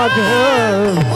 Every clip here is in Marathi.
माधव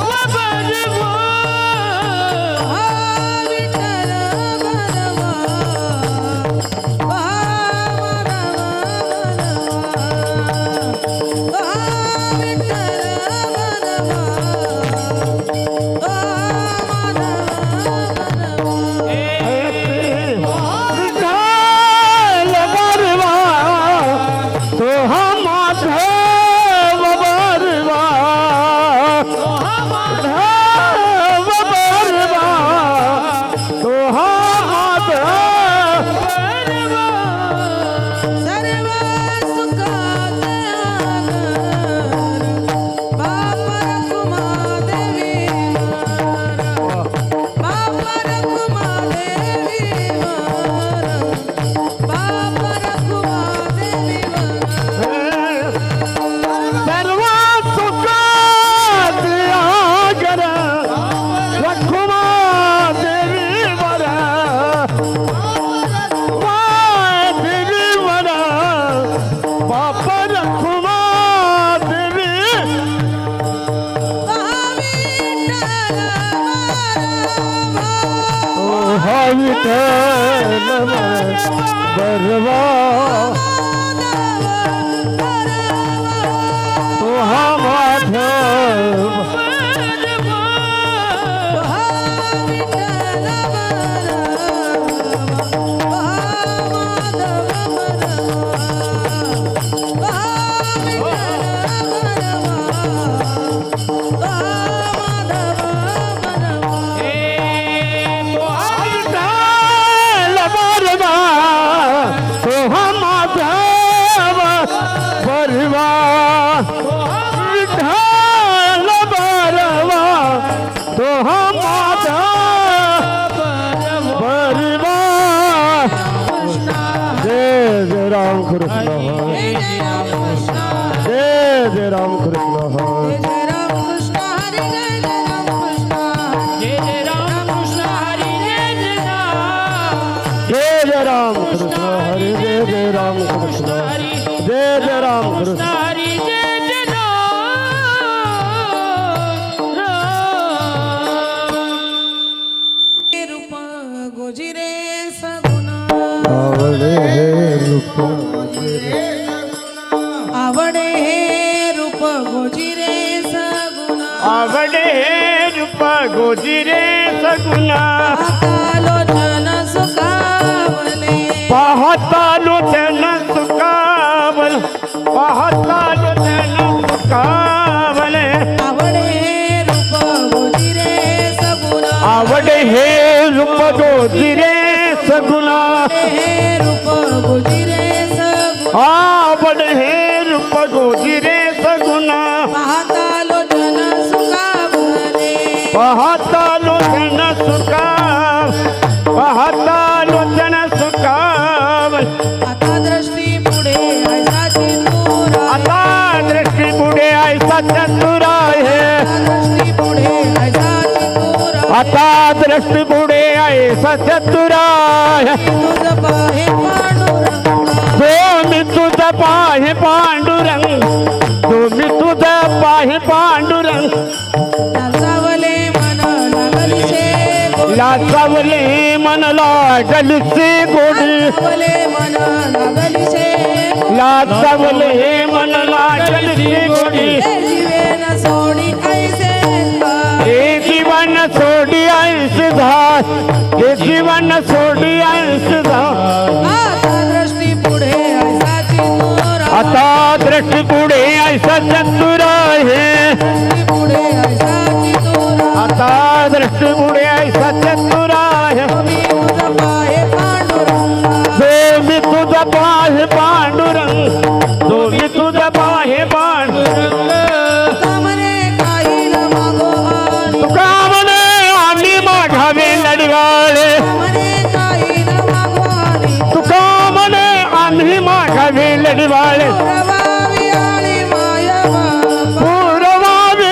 बरवा तो माधव आवडे हे रूप गोजिरे सगुणा आवडे हे रूप गोजिरे सगुणा लोचन सुखावले पाहता लोचन सुखावल पाहता लोचन सुखावले आवडे हे रूप गोजिरे सगुणा आवडे हे रूप गोजिरे सगुणा हे रूप गोजिरे सगुणा आवड हे रूप गोजिरे सगुणा पाहता लोचन सुखावले पाहता लोचन सुखाव पाहता लोचन सुखावल आता दृष्टी पुढे ऐसाची तुरा आता दृष्टी पुढे ऐसा चतुर आहे दृष्टी पुढे ऐसाची तुरा आता दृष्टी पुढे ऐसा चतुर आहे तुझ पाहे पांडुरंग मी तुझ पाहे पांडुरंग मी तुझ पाहे पांडुरंग लाचावले मन लागलीचे लाचावले मन लागलीचे गोडी लाचावले मन लागलीचे लाचावले मन लागलीचे गोडी हे जीवन सोडी ऐसे हे जीवन सोडी ऐस धार हे जीवन सोडी ऐस धार आता दृष्टी पुढे ऐसाची तुरा आता दृष्टी पुढे ऐसा चतुर आहे दृष्टी पुढे ऐसाची तुरा आता दृष्टी पुढे ऐसा चतुर आहे मी तुझ पाहे पांडुरंग मी तुझ पाहे पांडुरंग मी तुझ पाहे पांडुरंग कामने काही न मागो आणि तुका म्हणे आम्ही माघावे लढवाळे कामने काही न मागो आणि तुका म्हणे आम्ही माघावे लढवाळे पुरवावी आणि माया बापा पुरवावे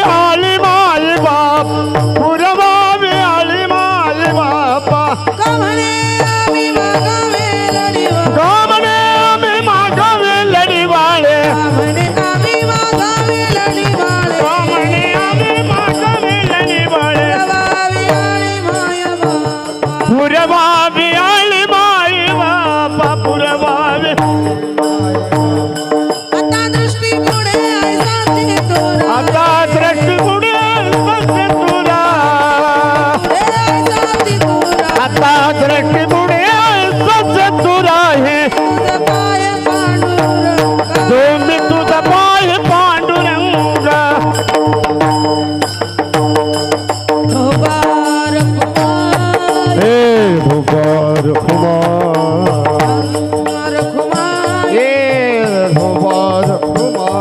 ठुमा